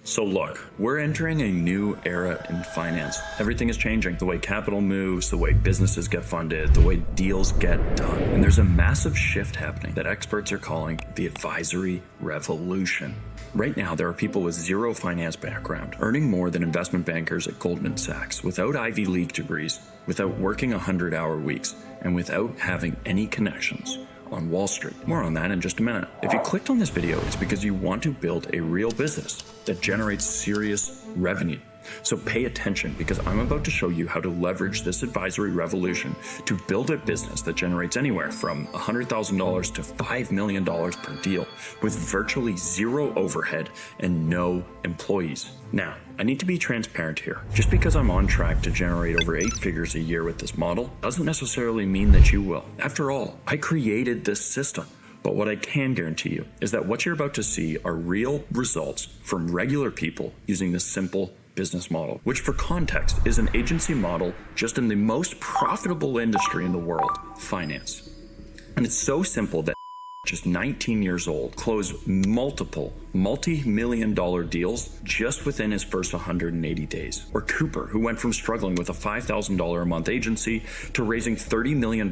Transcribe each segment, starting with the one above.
So look, we're entering a new era in finance. Everything is changing. The way capital moves, the way businesses get funded, the way deals get done. And there's a massive shift happening that experts are calling the advisory revolution. Right now, there are people with zero finance background earning more than investment bankers at Goldman Sachs without Ivy League degrees, without working 100-hour weeks, and without having any connections on Wall Street. More on that in just a minute. If you clicked on this video, it's because you want to build a real business that generates serious revenue. So pay attention, because I'm about to show you how to leverage this advisory revolution to build a business that generates anywhere from $100,000 to $5 million per deal with virtually zero overhead and no employees. Now, I need to be transparent here. Just because I'm on track to generate over 8 figures a year with this model doesn't necessarily mean that you will. After all, I created this system. But what I can guarantee you is that what you're about to see are real results from regular people using this simple business model, which for context is an agency model just in the most profitable industry in the world, finance. And it's so simple that just 19 years old, closed multiple multi-million-dollar deals just within his first 180 days. Or Cooper, who went from struggling with a $5,000 a month agency to raising $30 million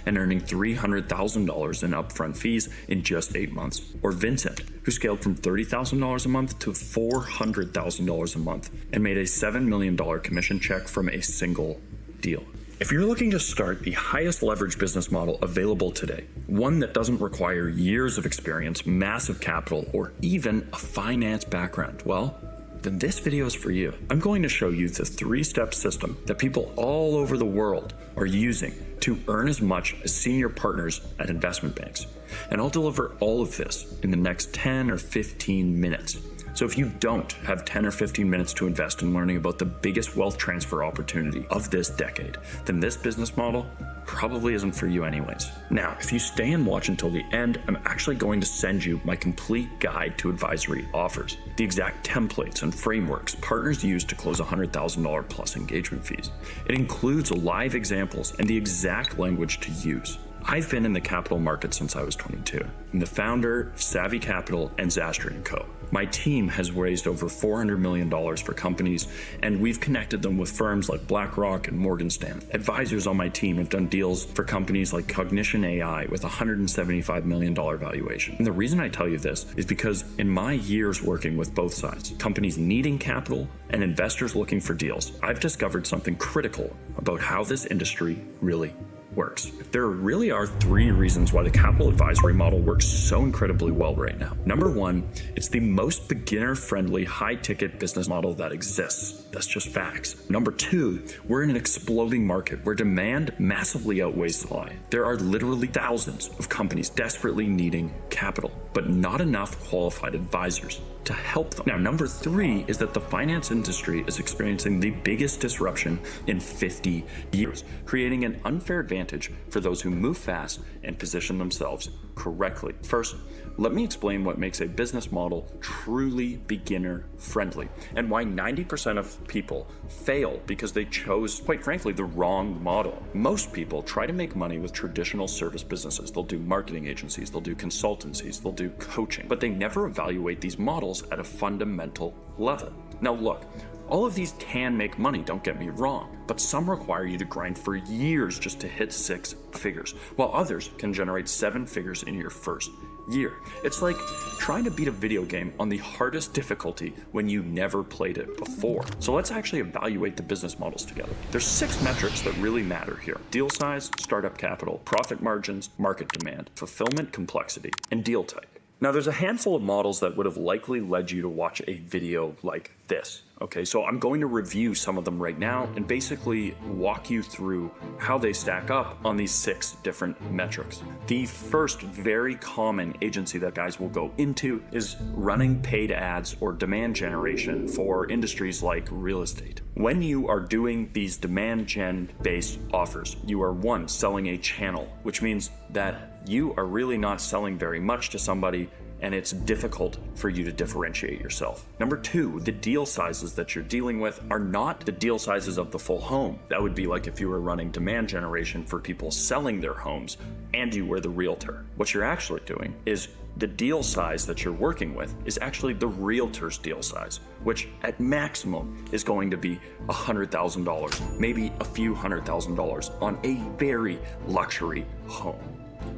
and earning $300,000 in upfront fees in just 8 months. Or Vincent, who scaled from $30,000 a month to $400,000 a month and made a $7 million commission check from a single deal. If you're looking to start the highest leverage business model available today, one that doesn't require years of experience, massive capital, or even a finance background, well, then this video is for you. I'm going to show you the 3-step system that people all over the world are using to earn as much as senior partners at investment banks. And I'll deliver all of this in the next 10 or 15 minutes. So if you don't have 10 or 15 minutes to invest in learning about the biggest wealth transfer opportunity of this decade, then this business model probably isn't for you anyways. Now, if you stay and watch until the end, I'm actually going to send you my complete guide to advisory offers, the exact templates and frameworks partners use to close $100,000 plus engagement fees. It includes live examples and the exact language to use. I've been in the capital market since I was 22. I'm the founder of Savvy Capital and Zastri & Co. My team has raised over $400 million for companies, and we've connected them with firms like BlackRock and Morgan Stanley. Advisors on my team have done deals for companies like Cognition AI with a $175 million valuation. And the reason I tell you this is because in my years working with both sides, companies needing capital and investors looking for deals, I've discovered something critical about how this industry really works. There really are 3 reasons why the capital advisory model works so incredibly well right now. Number 1, it's the most beginner-friendly, high-ticket business model that exists. That's just facts. Number 2, we're in an exploding market where demand massively outweighs supply. There are literally thousands of companies desperately needing capital, but not enough qualified advisors to help them. Now, number 3 is that the finance industry is experiencing the biggest disruption in 50 years, creating an unfair advantage for those who move fast and position themselves correctly. First, let me explain what makes a business model truly beginner friendly and why 90% of people fail because they chose, quite frankly, the wrong model. Most people try to make money with traditional service businesses. They'll do marketing agencies, they'll do consultancies, they'll do coaching, but they never evaluate these models at a fundamental level. Now look, all of these can make money, don't get me wrong, but some require you to grind for years just to hit 6 figures, while others can generate 7 figures in your first year. It's like trying to beat a video game on the hardest difficulty when you never played it before. So let's actually evaluate the business models together. There's 6 metrics that really matter here: deal size, startup capital, profit margins, market demand, fulfillment complexity, and deal type. Now, there's a handful of models that would have likely led you to watch a video like this. Okay, so I'm going to review some of them right now and basically walk you through how they stack up on these 6 different metrics. The first very common agency that guys will go into is running paid ads or demand generation for industries like real estate. When you are doing these demand gen based offers, you are 1, selling a channel, which means that you are really not selling very much to somebody, and it's difficult for you to differentiate yourself. Number 2, the deal sizes that you're dealing with are not the deal sizes of the full home. That would be like if you were running demand generation for people selling their homes and you were the realtor. What you're actually doing is The deal size that you're working with is actually the realtor's deal size, which at maximum is going to be $100,000, maybe a few $100,000 on a very luxury home.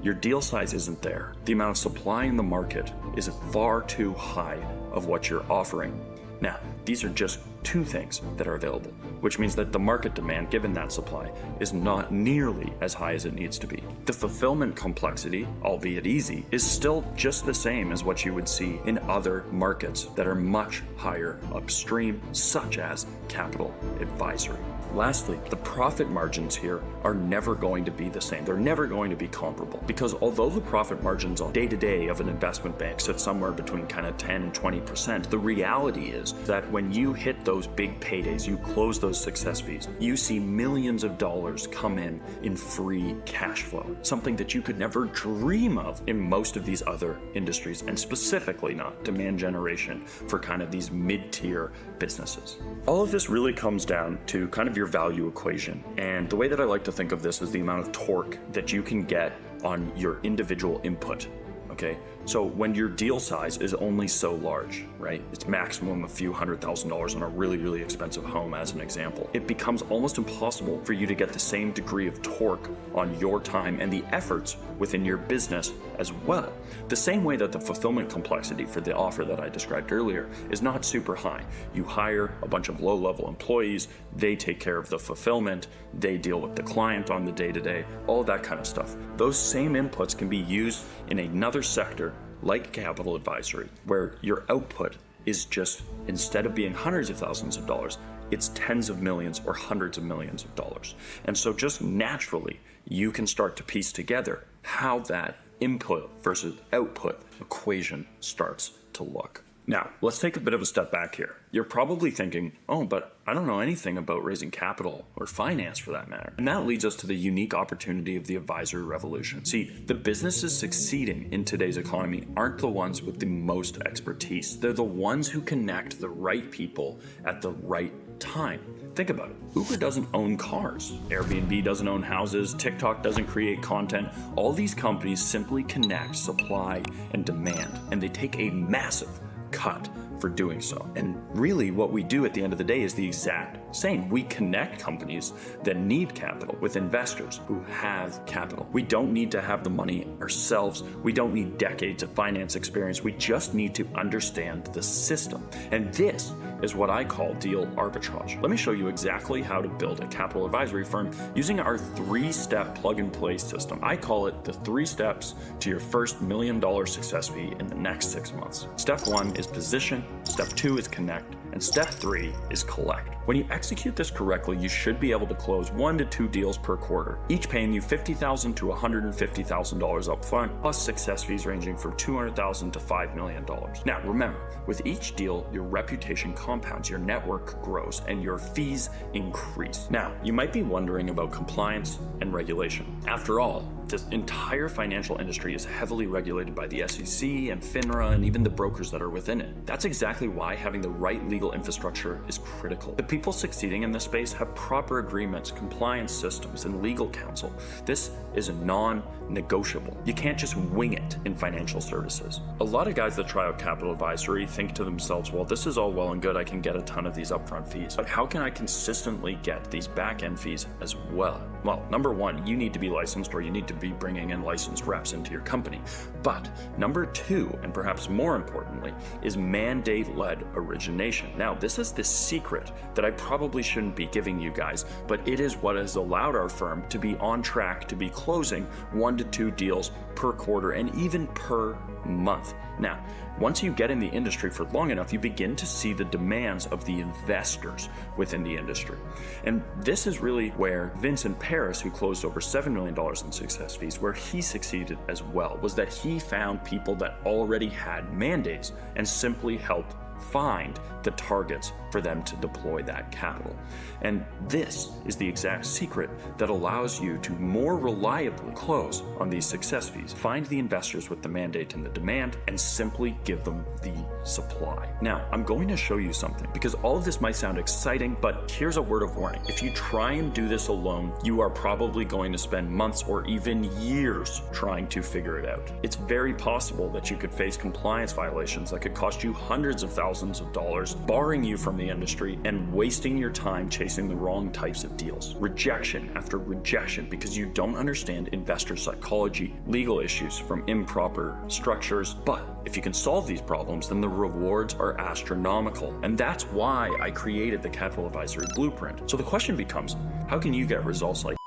Your deal size isn't there. The amount of supply in the market is far too high of what you're offering. Now, these are just two things that are available, which means that the market demand given that supply is not nearly as high as it needs to be. The fulfillment complexity, albeit easy, is still just the same as what you would see in other markets that are much higher upstream, such as capital advisory. Lastly, the profit margins here are never going to be the same. They're never going to be comparable, because although the profit margins on day-to-day of an investment bank sit somewhere between kind of 10 and 20%, the reality is that when you hit those big paydays, you close those success fees, you see millions of dollars come in free cash flow, something that you could never dream of in most of these other industries, and specifically not demand generation for kind of these mid-tier businesses. All of this really comes down to kind of your value equation, and the way that I like to think of this is the amount of torque that you can get on your individual input. Okay, so when your deal size is only so large, right? It's maximum a few $100,000 on a really, really expensive home, as an example. It becomes almost impossible for you to get the same degree of torque on your time and the efforts within your business as well. The same way that the fulfillment complexity for the offer that I described earlier is not super high. You hire a bunch of low-level employees, they take care of the fulfillment, they deal with the client on the day-to-day, all that kind of stuff. Those same inputs can be used in another sector like capital advisory, where your output is just, instead of being hundreds of thousands of dollars, it's tens of millions or hundreds of millions of dollars. And so just naturally, you can start to piece together how that input versus output equation starts to look. Now, let's take a bit of a step back here. You're probably thinking, oh, but I don't know anything about raising capital or finance for that matter. And that leads us to the unique opportunity of the advisory revolution. See, the businesses succeeding in today's economy aren't the ones with the most expertise. They're the ones who connect the right people at the right time. Think about it. Uber doesn't own cars. Airbnb doesn't own houses. TikTok doesn't create content. All these companies simply connect supply and demand, and they take a massive cut for doing so. And really what we do at the end of the day is the exact same. We connect companies that need capital with investors who have capital. We don't need to have the money ourselves. We don't need decades of finance experience. We just need to understand the system. And this is what I call deal arbitrage. Let me show you exactly how to build a capital advisory firm using our 3-step plug-and-play system. I call it the 3 steps to your first $1 million success fee in the next 6 months. Step 1 is position, step 2 is connect, and step 3 is collect. When you execute this correctly, you should be able to close 1 to 2 deals per quarter, each paying you $50,000 to $150,000 up front, plus success fees ranging from $200,000 to $5 million. Now, remember, with each deal, your reputation compounds, your network grows, and your fees increase. Now, you might be wondering about compliance and regulation. After all, this entire financial industry is heavily regulated by the SEC and FINRA and even the brokers that are within it. That's exactly why having the right legal infrastructure is critical. The people succeeding in this space have proper agreements, compliance systems, and legal counsel. This is non-negotiable. You can't just wing it in financial services. A lot of guys that try out capital advisory think to themselves, well, this is all well and good. I can get a ton of these upfront fees, but how can I consistently get these back-end fees as well? Well, number 1, you need to be licensed, or you need to be bringing in licensed reps into your company. But number 2, and perhaps more importantly, is mandate-led origination. Now, this is the secret that I probably shouldn't be giving you guys, but it is what has allowed our firm to be on track to be closing 1 to 2 deals per quarter and even per month. Now, once you get in the industry for long enough, you begin to see the demands of the investors within the industry. And this is really where Vincent Paris, who closed over $7 million in success fees, where he succeeded as well, was that he found people that already had mandates and simply helped find the targets for them to deploy that capital. And this is the exact secret that allows you to more reliably close on these success fees. Find the investors with the mandate and the demand and simply give them the supply. Now, I'm going to show you something because all of this might sound exciting, but here's a word of warning. If you try and do this alone, you are probably going to spend months or even years trying to figure it out. It's very possible that you could face compliance violations that could cost you hundreds of thousands of dollars, barring you from the industry and wasting your time chasing the wrong types of deals. Rejection after rejection because you don't understand investor psychology, legal issues from improper structures. But if you can solve these problems, then the rewards are astronomical. And that's why I created the Capital Advisory Blueprint. So the question becomes, how can you get results like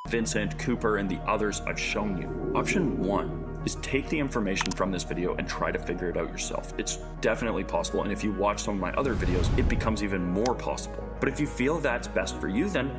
Vincent, Cooper, and the others I've shown you? Option 1 is take the information from this video and try to figure it out yourself. It's definitely possible, and if you watch some of my other videos, it becomes even more possible. But if you feel that's best for you, then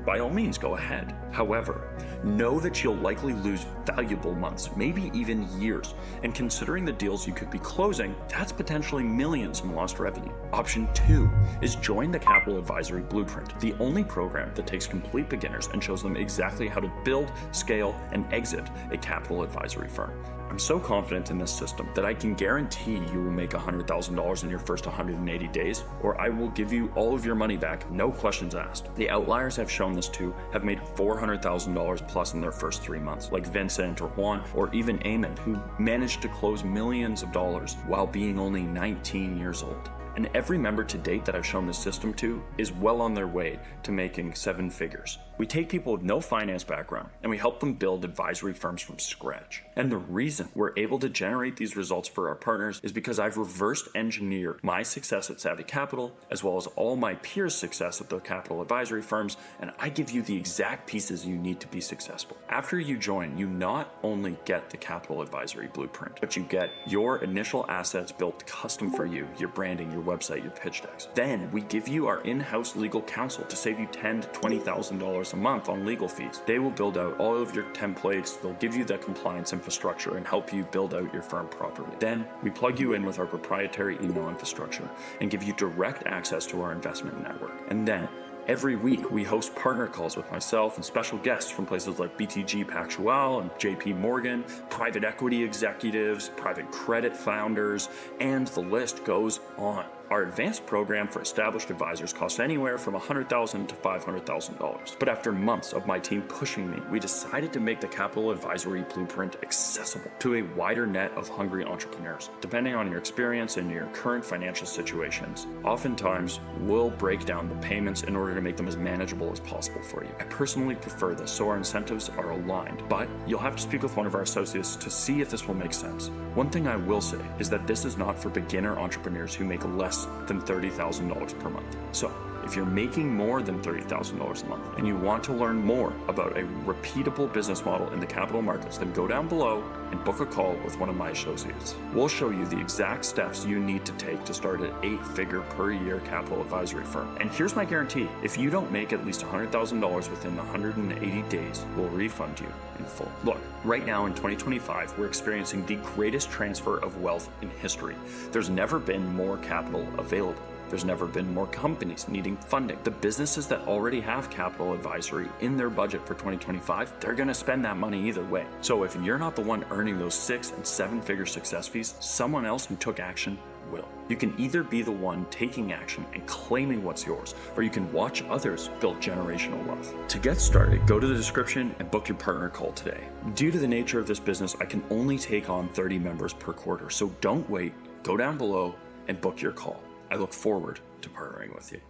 by all means, go ahead. However, know that you'll likely lose valuable months, maybe even years. And considering the deals you could be closing, that's potentially millions in lost revenue. Option 2 is join the Capital Advisory Blueprint, the only program that takes complete beginners and shows them exactly how to build, scale, and exit a capital advisory firm. I'm so confident in this system that I can guarantee you will make $100,000 in your first 180 days, or I will give you all of your money back, no questions asked. The outliers I've shown this to have made $400,000 plus in their first 3 months, like Vincent or Juan, or even Eamon, who managed to close millions of dollars while being only 19 years old. And every member to date that I've shown this system to is well on their way to making 7 figures. We take people with no finance background and we help them build advisory firms from scratch. And the reason we're able to generate these results for our partners is because I've reversed engineered my success at Savvy Capital, as well as all my peers' success at their capital advisory firms, and I give you the exact pieces you need to be successful. After you join, you not only get the Capital Advisory Blueprint, but you get your initial assets built custom for you, your branding, your website, your pitch decks. Then we give you our in-house legal counsel to save you $10,000 to $20,000 a month on legal fees. They will build out all of your templates, they'll give you the compliance infrastructure and help you build out your firm properly. Then we plug you in with our proprietary email infrastructure and give you direct access to our investment network. And then every week, we host partner calls with myself and special guests from places like BTG Pactual and JP Morgan, private equity executives, private credit founders, and the list goes on. Our advanced program for established advisors costs anywhere from $100,000 to $500,000. But after months of my team pushing me, we decided to make the Capital Advisory Blueprint accessible to a wider net of hungry entrepreneurs. Depending on your experience and your current financial situations, oftentimes we'll break down the payments in order to make them as manageable as possible for you. I personally prefer this, so our incentives are aligned, but you'll have to speak with one of our associates to see if this will make sense. One thing I will say is that this is not for beginner entrepreneurs who make less than $30,000 per month. So if you're making more than $30,000 a month and you want to learn more about a repeatable business model in the capital markets, then go down below and book a call with one of my associates. We'll show you the exact steps you need to take to start an 8-figure per year capital advisory firm. And here's my guarantee: if you don't make at least $100,000 within 180 days, we'll refund you in full. Look, right now in 2025, we're experiencing the greatest transfer of wealth in history. There's never been more capital available. There's never been more companies needing funding. The businesses that already have capital advisory in their budget for 2025, they're going to spend that money either way. So if you're not the one earning those 6- and 7-figure success fees, someone else who took action will. You can either be the one taking action and claiming what's yours, or you can watch others build generational wealth. To get started, go to the description and book your partner call today. Due to the nature of this business, I can only take on 30 members per quarter, so don't wait. Go down below and book your call. I look forward to partnering with you.